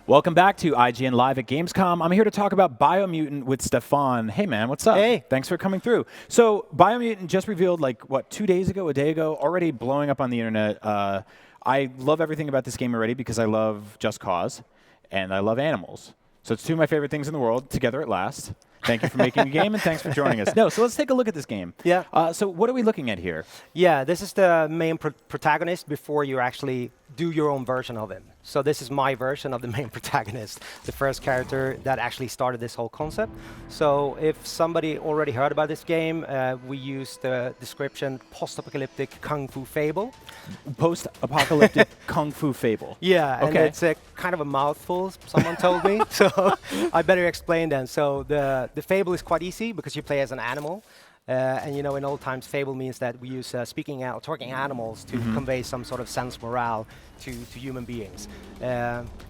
Welcome back to IGN Live at Gamescom. I'm here to talk about Biomutant with Stefan. Hey man, what's up? Hey. Thanks for coming through. So Biomutant just revealed like, what, 2 days ago, a day ago, already blowing up on the internet. I love everything about this game already because I love Just Cause and I love animals. So it's two of my favorite things in the world, together at last. Thank you for making a game and thanks for joining us. So let's take a look at this game. Yeah. So what are we looking at here? Yeah, this is the main protagonist before you actually do your own version of him. So this is my version of the main protagonist, the first character that actually started this whole concept. So if somebody already heard about this game, we use the description post-apocalyptic kung fu fable. Post-apocalyptic kung fu fable. Yeah, okay. And it's a kind of a mouthful, someone told me. So I better explain then. So the fable is quite easy because you play as an animal. And you know, in old times, fable means that we use talking animals to convey some sort of sense morale to human beings.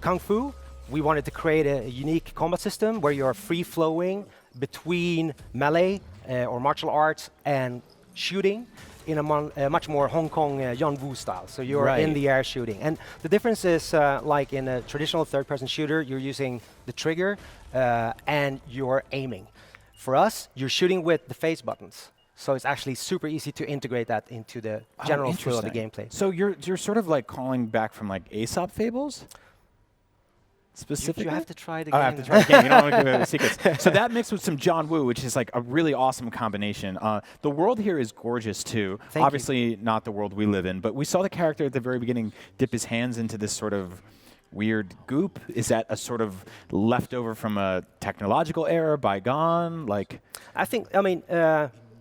Kung Fu, we wanted to create a unique combat system where you're free-flowing between melee or martial arts and shooting in a much more Hong Kong John Woo style. So you're in the air shooting. And the difference is, like in a traditional third-person shooter, you're using the trigger and you're aiming. For us, you're shooting with the face buttons. So it's actually super easy to integrate that into the general flow of the gameplay. So you're sort of like calling back from like Aesop fables? Specifically? You have to try the game. I have to try the game. You don't want to give away the secrets. So that mixed with some John Woo, which is like a really awesome combination. The world here is gorgeous too. Thank Obviously you. not the world we live in, but we saw the character at the very beginning dip his hands into this sort of weird goop. Is that a sort of leftover from a technological era, bygone? Like, I think,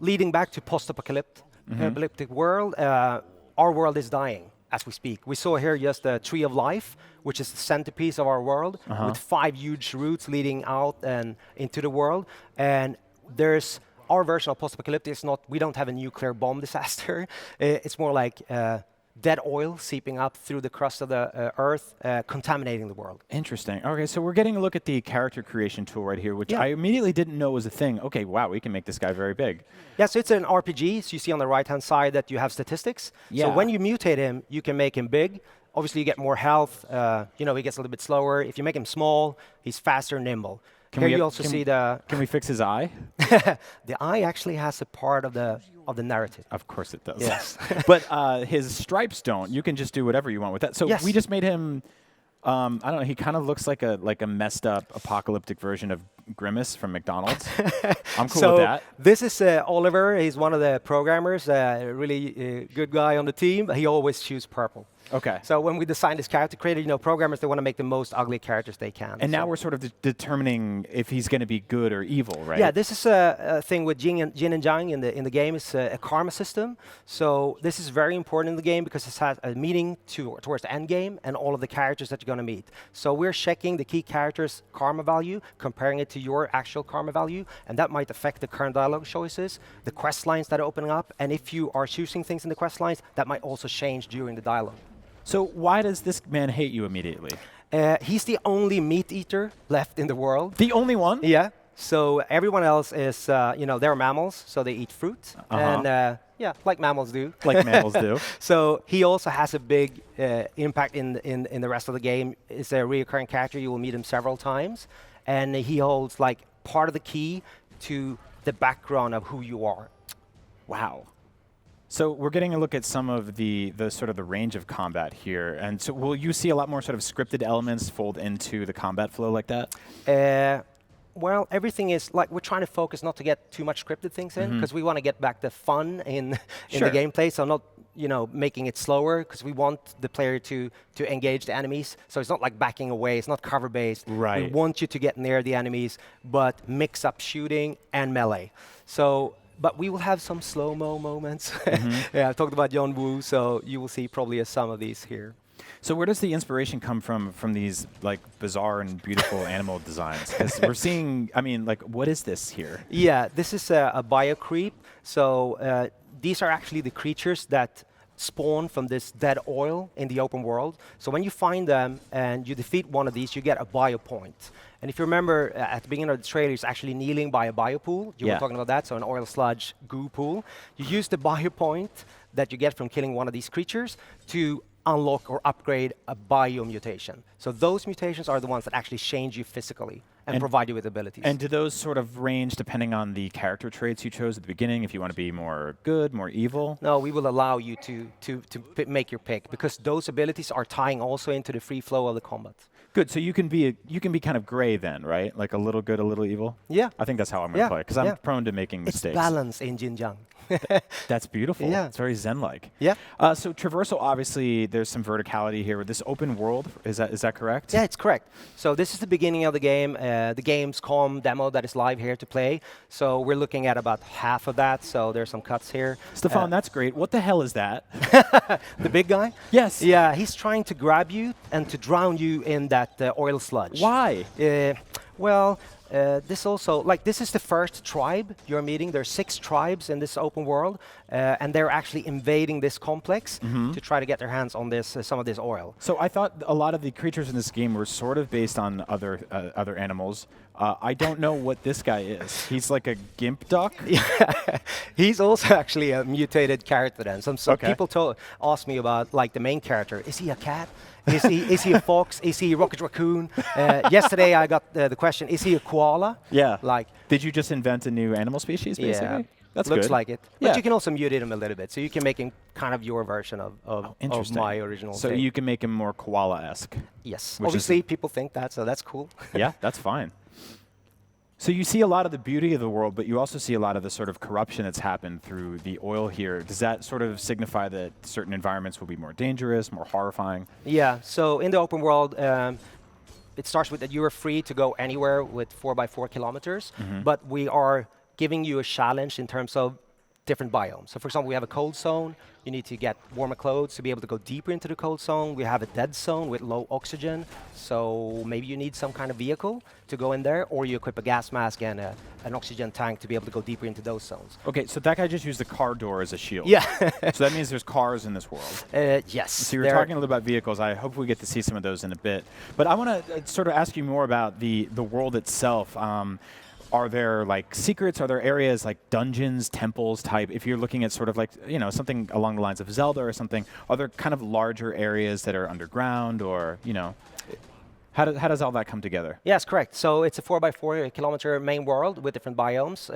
leading back to post-apocalyptic world, our world is dying as we speak. We saw here just the Tree of Life, which is the centerpiece of our world, with 5 huge roots leading out and into the world. And there's our version of post-apocalyptic is not, we don't have a nuclear bomb disaster. It's more like dead oil seeping up through the crust of the earth, contaminating the world. Interesting. Okay, so we're getting a look at the character creation tool right here, which I immediately didn't know was a thing. Okay, wow, we can make this guy very big. Yeah, so it's an RPG. So you see on the right-hand side that you have statistics. Yeah. So when you mutate him, you can make him big. Obviously, you get more health. He gets a little bit slower. If you make him small, he's faster and nimble. Here you also see the... Can we fix his eye? The eye actually has a part of the narrative. Of course it does. Yes. But his stripes don't. You can just do whatever you want with that. So we just made him, I don't know, he kind of looks like a messed up apocalyptic version of Grimace from McDonald's. I'm cool with that. This is Oliver. He's one of the programmers, a really good guy on the team. He always chooses purple. Okay. So when we design this character creator, programmers, they want to make the most ugly characters they can. And now we're sort of determining if he's going to be good or evil, right? Yeah, this is a thing with Yin and Yang in the game. It's a karma system. So this is very important in the game because it has a meaning towards the end game and all of the characters that you're going to meet. So we're checking the key character's karma value, comparing it to your actual karma value, and that might affect the current dialogue choices, the quest lines that are opening up, and if you are choosing things in the quest lines, that might also change during the dialogue. So why does this man hate you immediately? He's the only meat eater left in the world. The only one? Yeah. So everyone else is, they're mammals, so they eat fruit. And like mammals do. Like mammals do. So he also has a big impact in the rest of the game. He's a recurring character. You will meet him several times. And he holds like part of the key to the background of who you are. Wow. So we're getting a look at some of the sort of the range of combat here. And so will you see a lot more sort of scripted elements fold into the combat flow like that? Well, everything is like we're trying to focus not to get too much scripted things in because we want to get back the fun in the gameplay. So not making it slower because we want the player to engage the enemies. So it's not like backing away. It's not cover based. Right. We want you to get near the enemies, but mix up shooting and melee. So. But we will have some slow-mo moments. Yeah, I talked about John Woo, so you will see probably some of these here. So where does the inspiration come from these like bizarre and beautiful animal designs? Because we're seeing, what is this here? Yeah, this is a biocreep. So these are actually the creatures that spawn from this dead oil in the open world. So when you find them and you defeat one of these, you get a bio point. And if you remember, at the beginning of the trailer, he's actually kneeling by a bio pool. You were talking about that, so an oil sludge goo pool. You use the bio point that you get from killing one of these creatures to unlock or upgrade a biomutation. So those mutations are the ones that actually change you physically and provide you with abilities. And do those sort of range depending on the character traits you chose at the beginning, if you want to be more good, more evil? No, we will allow you to make your pick, because those abilities are tying also into the free flow of the combat. Good. So you can be kind of gray then, right? Like a little good, a little evil. Yeah. I think that's how I'm gonna play, because I'm prone to making mistakes. It's balance in Yin Yang. That's beautiful. Yeah. It's very Zen-like. Yeah. So traversal, obviously, there's some verticality here with this open world. Is that correct? Yeah, it's correct. So this is the beginning of the game, the Gamescom demo that is live here to play. So we're looking at about half of that. So there's some cuts here. Stefan, that's great. What the hell is that? The big guy? Yes. Yeah, he's trying to grab you and to drown you in that oil sludge. Why? Well, this is the first tribe you're meeting. There's 6 tribes in this open world, and they're actually invading this complex to try to get their hands on this some of this oil. So I thought a lot of the creatures in this game were sort of based on other animals. I don't know what this guy is. He's like a gimp duck? He's also actually a mutated character then. Some Okay. people ask me about like the main character. Is he a cat? Is he a fox? Is he a rocket raccoon? Yesterday I got the question, is he a koala? Yeah. Like, did you just invent a new animal species, basically? yeah, That's looks good. like it. Yeah. But you can also mutate him a little bit, so you can make him kind of your version of Interesting. my original So thing. you can make him more koala-esque. Yes. which is- Obviously, people think that, so that's cool. Yeah, that's fine. So you see a lot of the beauty of the world, but you also see a lot of the sort of corruption that's happened through the oil here. Does that sort of signify that certain environments will be more dangerous, more horrifying? Yeah, so in the open world, it starts with that you are free to go anywhere with 4x4 kilometers, but we are giving you a challenge in terms of different biomes. So for example, we have a cold zone. You need to get warmer clothes to be able to go deeper into the cold zone. We have a dead zone with low oxygen. So maybe you need some kind of vehicle to go in there, or you equip a gas mask and an oxygen tank to be able to go deeper into those zones. Okay, so that guy just used the car door as a shield. Yeah. So that means there's cars in this world. Yes. So you were talking a little about vehicles. I hope we get to see some of those in a bit. But I want to sort of ask you more about the world itself. Are there like secrets? Are there areas like dungeons, temples type? If you're looking at sort of like, something along the lines of Zelda or something, are there kind of larger areas that are underground, or, how does all that come together? Yes, correct. So it's a 4x4 kilometer main world with different biomes,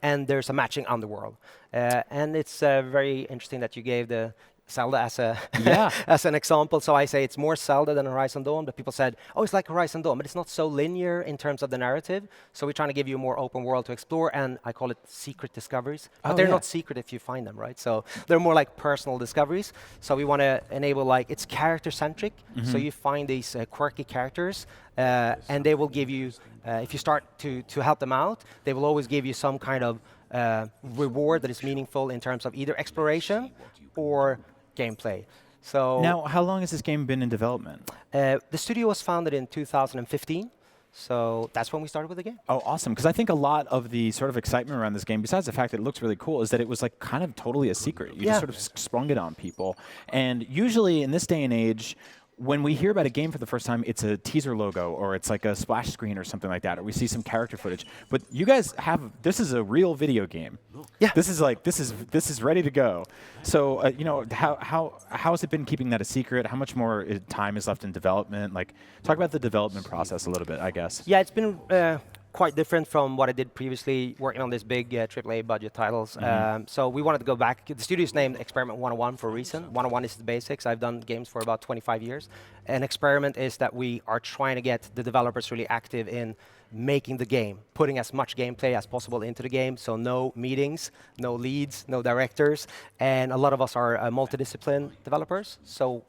and there's a matching underworld. And it's very interesting that you gave the Zelda as an example. So I say it's more Zelda than Horizon Dawn, but people said, oh, it's like Horizon Dawn, but it's not so linear in terms of the narrative. So we're trying to give you a more open world to explore, and I call it secret discoveries. But they're not secret if you find them, right? So they're more like personal discoveries. So we want to enable, it's character-centric. So you find these quirky characters, and they will give you, if you start to help them out, they will always give you some kind of reward that is meaningful in terms of either exploration or gameplay. So now, how long has this game been in development? The studio was founded in 2015, so that's when we started with the game. Oh, awesome! Because I think a lot of the sort of excitement around this game, besides the fact that it looks really cool, is that it was like kind of totally a secret. You just sort of sprung it on people, and usually in this day and age, when we hear about a game for the first time, it's a teaser logo, or it's like a splash screen or something like that, or we see some character footage. But you guys this is a real video game. Yeah. This is ready to go. So, how has it been keeping that a secret? How much more time is left in development? Like, talk about the development process a little bit, I guess. Yeah, it's been quite different from what I did previously, working on this big AAA budget titles. So we wanted to go back. The studio's named Experiment 101 for a reason. 101 is the basics. I've done games for about 25 years. An experiment is that we are trying to get the developers really active in making the game, putting as much gameplay as possible into the game. So no meetings, no leads, no directors. And a lot of us are multidiscipline developers. So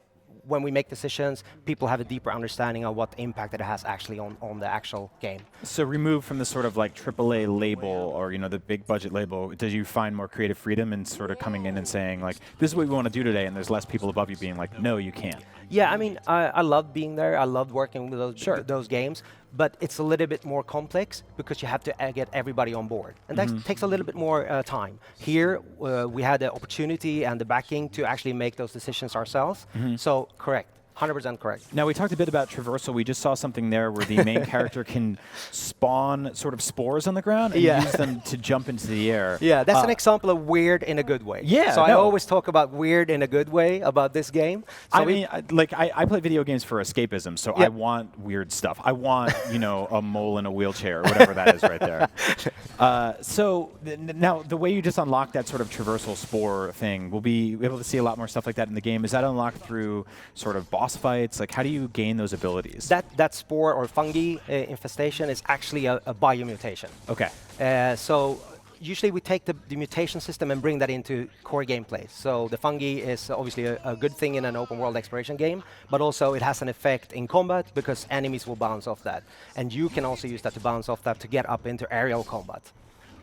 when we make decisions, people have a deeper understanding of what impact it has actually on the actual game. So removed from the sort of like AAA label, or the big budget label, did you find more creative freedom in sort of coming in and saying like, this is what we want to do today, and there's less people above you being like, no, you can't? Yeah, I mean, I loved being there. I loved working with those games, but it's a little bit more complex because you have to get everybody on board, and that takes a little bit more time. Here, we had the opportunity and the backing to actually make those decisions ourselves. So, correct. 100% correct. Now, we talked a bit about traversal. We just saw something there where the main character can spawn sort of spores on the ground and use them to jump into the air. Yeah, that's an example of weird in a good way. Yeah, so I always talk about weird in a good way about this game. So I play video games for escapism, so I want weird stuff. I want, a mole in a wheelchair or whatever that is right there. Now, the way you just unlock that sort of traversal spore thing, we'll be able to see a lot more stuff like that in the game. Is that unlocked through sort of boss fights? Like, how do you gain those abilities? That spore or fungi infestation is actually a biomutation. Okay. So usually we take the mutation system and bring that into core gameplay. So the fungi is obviously a good thing in an open world exploration game, but also it has an effect in combat because enemies will bounce off that. And you can also use that to bounce off that to get up into aerial combat,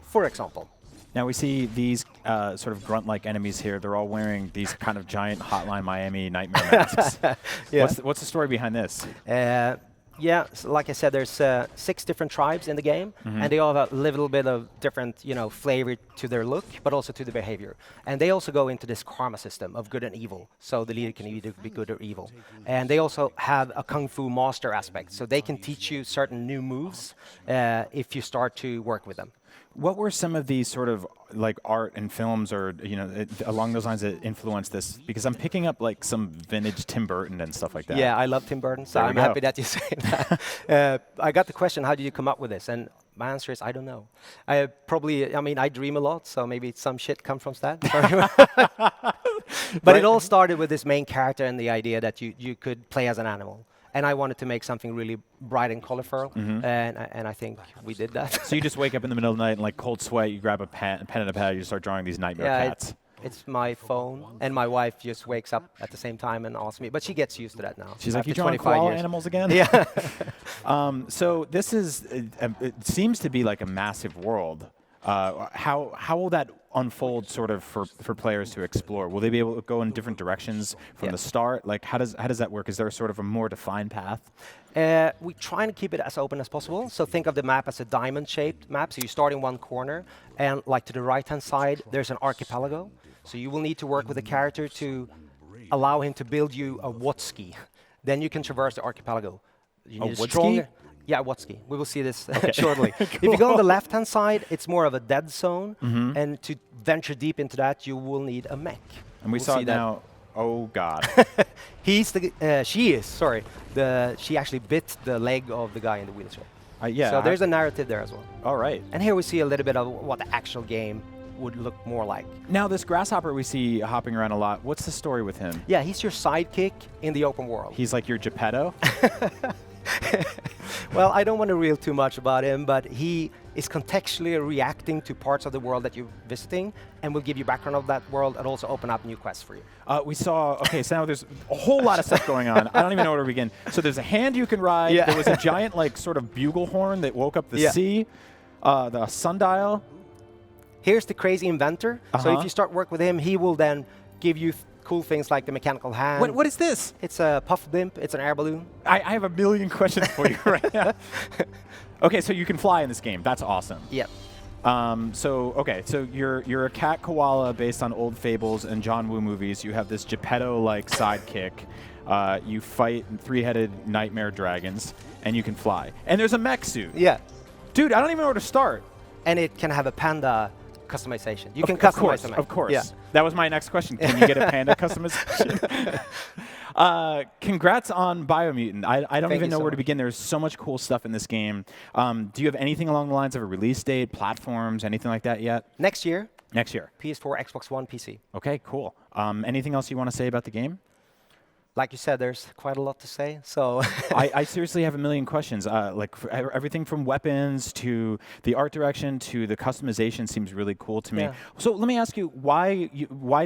for example. Now we see these sort of grunt-like enemies here. They're all wearing these kind of giant Hotline Miami nightmare masks. What's the story behind this? So like I said, there's 6 different tribes in the game, and they all have a little bit of different, flavor to their look, but also to the behavior. And they also go into this karma system of good and evil. So the leader can either be good or evil. And they also have a kung fu master aspect, so they can teach you certain new moves if you start to work with them. What were some of these sort of like art and films or along those lines that influenced this? Because I'm picking up like some vintage Tim Burton and stuff like that. Yeah, I love Tim Burton, so I'm happy that you say that. I got the question, how did you come up with this? And my answer is, I don't know. I dream a lot, so maybe some shit comes from that. But it all started with this main character and the idea that you could play as an animal. And I wanted to make something really bright and colorful, and I think we did that. So you just wake up in the middle of the night and like cold sweat, you grab a pen and a pad, you start drawing these nightmare cats. It's my phone, and my wife just wakes up at the same time and asks me, but she gets used to that now. She's like, you drawing koala animals again? Yeah. So this is, it seems to be like a massive world. How will that unfold sort of for players to explore? Will they be able to go in different directions from the start? Like, how does that work? Is there sort of a more defined path? We try and keep it as open as possible. So think of the map as a diamond-shaped map. So you start in one corner, and like to the right-hand side, there's an archipelago. So you will need to work with the character to allow him to build you a Wotski. Then you can traverse the archipelago. You need a stronger. Yeah, Wotski. We will see this shortly. Cool. If you go on the left-hand side, it's more of a dead zone, and to venture deep into that, you will need a mech. And we saw it now. Oh God. She actually bit the leg of the guy in the wheelchair. Yeah. So there's a narrative there as well. All right. And here we see a little bit of what the actual game would look more like. Now this grasshopper we see hopping around a lot, what's the story with him? Yeah, he's your sidekick in the open world. He's like your Geppetto? Well, I don't want to reveal too much about him, but he is contextually reacting to parts of the world that you're visiting, and will give you background of that world and also open up new quests for you. We saw, so now there's a whole lot of stuff going on. I don't even know where to begin. So there's a hand you can ride. Yeah. There was a giant like sort of bugle horn that woke up the sea, the sundial. Here's the crazy inventor. So if you start work with him, he will then give you cool things like the mechanical hand. What is this? It's a puff blimp. It's an air balloon. I have a million questions for you right now. Okay, so you can fly in this game. That's awesome. Yep. So you're a cat koala based on old fables and John Woo movies. You have this Geppetto-like sidekick. You fight 3-headed nightmare dragons, and you can fly. And there's a mech suit. Yeah. Dude, I don't even know where to start. And it can have a panda customization. You can customize the mech. Of course. Yeah. That was my next question. Can you get a panda customization? Congrats on Biomutant. I don't even know where to begin. There's so much cool stuff in this game. Do you have anything along the lines of a release date, platforms, anything like that yet? Next year. Next year. PS4, Xbox One, PC. Okay, cool. Anything else you want to say about the game? Like you said, there's quite a lot to say. So I seriously have a million questions. Everything from weapons to the art direction to the customization seems really cool to me. Yeah. So let me ask you, why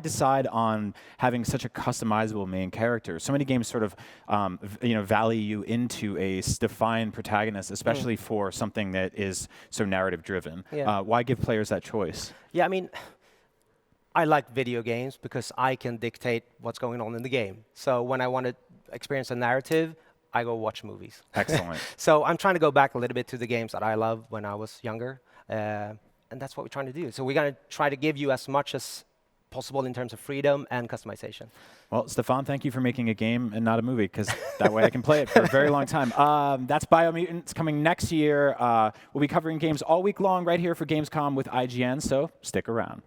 decide on having such a customizable main character? So many games sort of value you into a defined protagonist, especially for something that is so narrative driven. Yeah. Why give players that choice? Yeah, I mean, I like video games because I can dictate what's going on in the game. So when I want to experience a narrative, I go watch movies. Excellent. So I'm trying to go back a little bit to the games that I loved when I was younger, and that's what we're trying to do. So we're going to try to give you as much as possible in terms of freedom and customization. Well, Stefan, thank you for making a game and not a movie, because that way I can play it for a very long time. That's Biomutant. It's coming next year. We'll be covering games all week long right here for Gamescom with IGN, so stick around.